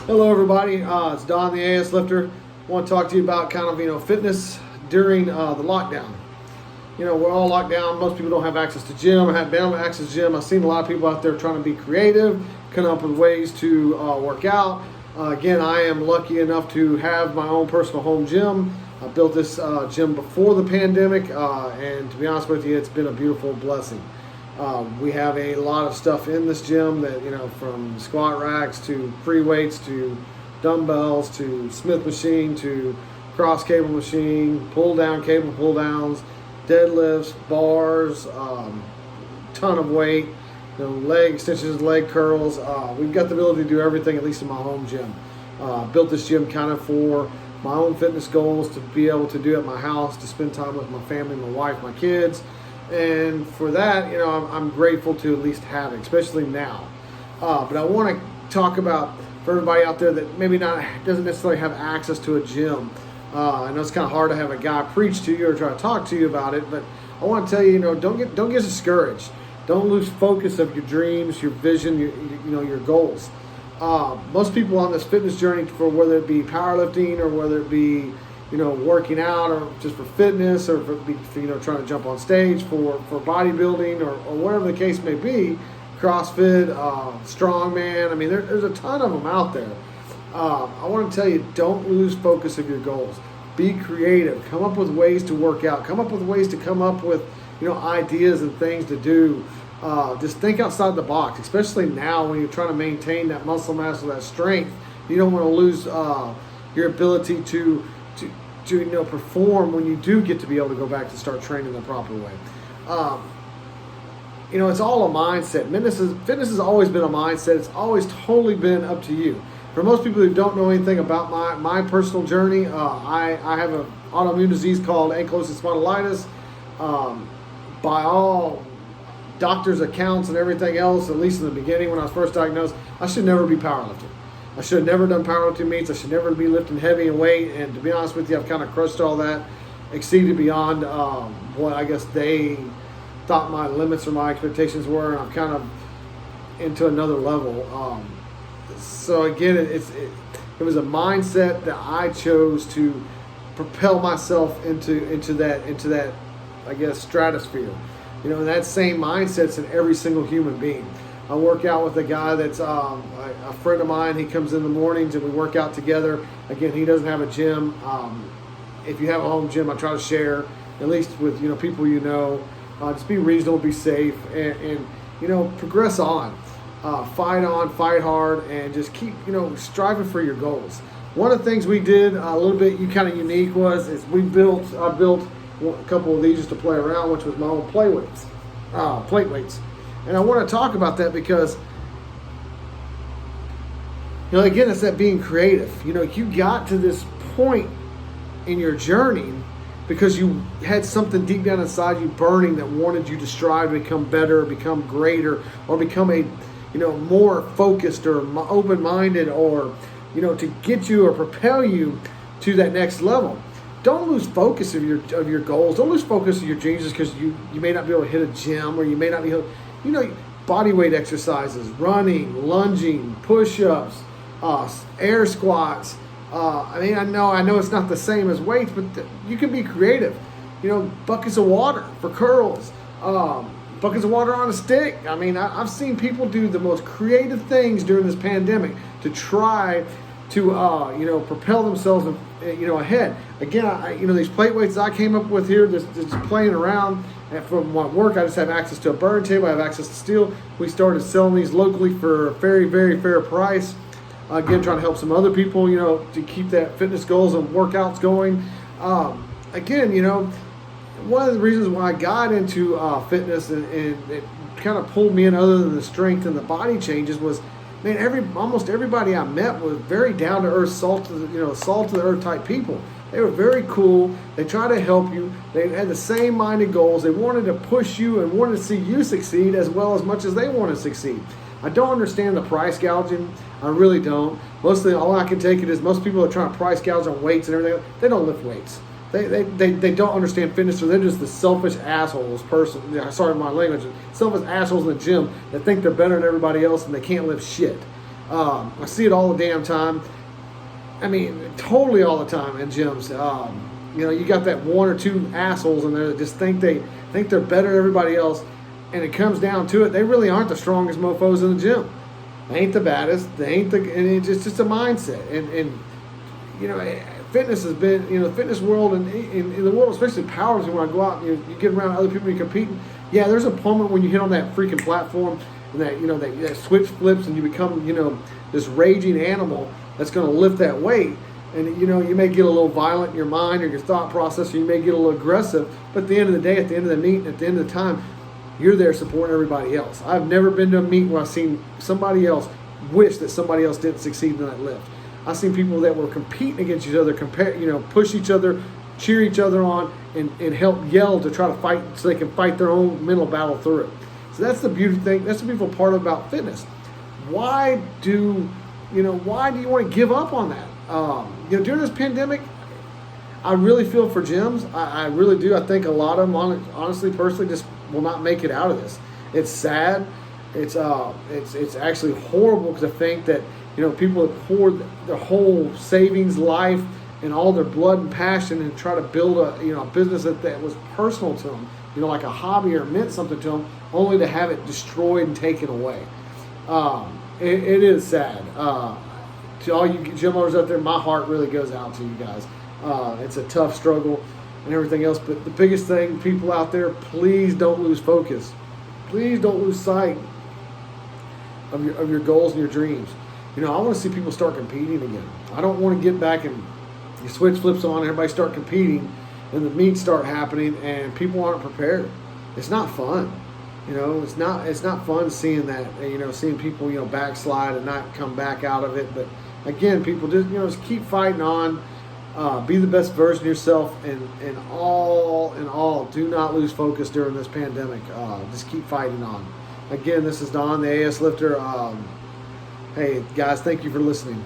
Hello, everybody. It's Don, the AS Lifter. I want to talk to you about kind of fitness during the lockdown. We're all locked down. Most people don't have access to gym. I haven't been able to access to gym. I've seen a lot of people out there trying to be creative, coming up with ways to work out. Again, I am lucky enough to have my own personal home gym. I built this gym before the pandemic, and to be honest with you, it's been a beautiful blessing. We have a lot of stuff in this gym that, from squat racks to free weights to dumbbells to Smith machine to cross cable machine, pull down cable pull downs, deadlifts, bars, ton of weight, leg extensions, leg curls. We've got the ability to do everything, at least in my home gym. Built this gym kind of for my own fitness goals, to be able to do at my house, to spend time with my family, my wife, my kids. And for that, I'm grateful to at least have it, especially now. But I want to talk about, for everybody out there that maybe doesn't necessarily have access to a gym. I know it's kind of hard to have a guy preach to you or try to talk to you about it, but I want to tell you, don't get discouraged. Don't lose focus of your dreams, your vision, your goals. Most people on this fitness journey, for whether it be powerlifting or whether it be working out or just for fitness or for trying to jump on stage for bodybuilding or whatever the case may be, CrossFit, strongman. I mean, there's a ton of them out there. I want to tell you, don't lose focus of your goals. Be creative. Come up with ways to work out. Come up with ways to come up with ideas and things to do. Just think outside the box, especially now when you're trying to maintain that muscle mass or that strength. You don't want to lose your ability to perform when you do get to be able to go back to start training the proper way. It's all a mindset. Fitness has always been a mindset. It's always totally been up to you. For most people who don't know anything about my personal journey, I have an autoimmune disease called ankylosing spondylitis. By all doctors' accounts and everything else, at least in the beginning when I was first diagnosed, I should never be powerlifting. I should have never done powerlifting meets. I should never be lifting heavy and weight. And to be honest with you, I've kind of crushed all that, exceeded beyond what I guess they thought my limits or my expectations were. And I'm kind of into another level. So again, it was a mindset that I chose to propel myself into that I guess stratosphere. That same mindset's in every single human being. I work out with a guy that's a friend of mine. He comes in the mornings and we work out together. Again, he doesn't have a gym. If you have a home gym, I try to share, at least with people just be reasonable, be safe, and progress on. Fight hard, and just keep striving for your goals. One of the things we did a little bit kind of unique is I built a couple of these just to play around, which was my own plate weights. And I want to talk about that because, again, it's that being creative. You got to this point in your journey because you had something deep down inside you burning that wanted you to strive to become better, become greater, or become a, more focused or open-minded, or, to get you or propel you to that next level. Don't lose focus of your goals. Don't lose focus of your dreams just because you may not be able to hit a gym, or you may not be able body weight exercises, running, lunging, push-ups, air squats. I know it's not the same as weights, but you can be creative. Buckets of water for curls, buckets of water on a stick. I've seen people do the most creative things during this pandemic to try to propel themselves ahead. Again, these plate weights I came up with here, just playing around. And from my work, I just have access to a burn table. I have access to steel. We started selling these locally for a very, very fair price. Again, trying to help some other people, to keep that fitness goals and workouts going. One of the reasons why I got into fitness and it kind of pulled me in, other than the strength and the body changes, was, almost everybody I met was very down to earth, salt to the earth type people. They were very cool. They tried to help you. They had the same minded goals. They wanted to push you and wanted to see you succeed as well as much as they want to succeed. I don't understand the price gouging. I really don't. Mostly all I can take it is most people are trying to price gouge on weights and everything. They don't lift weights. They don't understand fitness, or they're just the selfish assholes sorry my language, selfish assholes in the gym that think they're better than everybody else and they can't lift shit. I see it all the damn time. I mean, totally all the time in gyms. You got that one or two assholes in there that just think they're better than everybody else, and it comes down to it, they really aren't the strongest mofos in the gym. They ain't the baddest. They ain't and it's just a mindset. And fitness has been, the fitness world and in the world, especially powerlifting, when I go out and you get around other people you're competing, yeah, there's a moment when you hit on that freaking platform and that switch flips and you become, this raging animal that's going to lift that weight. And, you may get a little violent in your mind or your thought process, or you may get a little aggressive. But at the end of the day, at the end of the meet, at the end of the time, you're there supporting everybody else. I've never been to a meet where I've seen somebody else wish that somebody else didn't succeed in that lift. I've seen people that were competing against each other, push each other, cheer each other on, and help yell to try to fight so they can fight their own mental battle through it. So that's the beautiful thing. That's the beautiful part about fitness. Why do you want to give up on that? During this pandemic, I really feel for gyms. I really do. I think a lot of them, honestly, personally, just will not make it out of this. It's sad. It's actually horrible to think that people have poured their whole savings, life, and all their blood and passion and try to build a business that was personal to them, like a hobby or meant something to them, only to have it destroyed and taken away. It is sad. To all you gym owners out there, my heart really goes out to you guys. It's a tough struggle and everything else, but the biggest thing, people out there, please don't lose focus. Please don't lose sight of your goals and your dreams. I want to see people start competing again. I don't want to get back and you switch flips on, everybody start competing, and the meets start happening, and people aren't prepared. It's not fun. It's not fun seeing that. Seeing people backslide and not come back out of it. But again, people just keep fighting on. Be the best version of yourself, and all, do not lose focus during this pandemic. Just keep fighting on. Again, this is Don, the AS Lifter. Hey, guys, thank you for listening.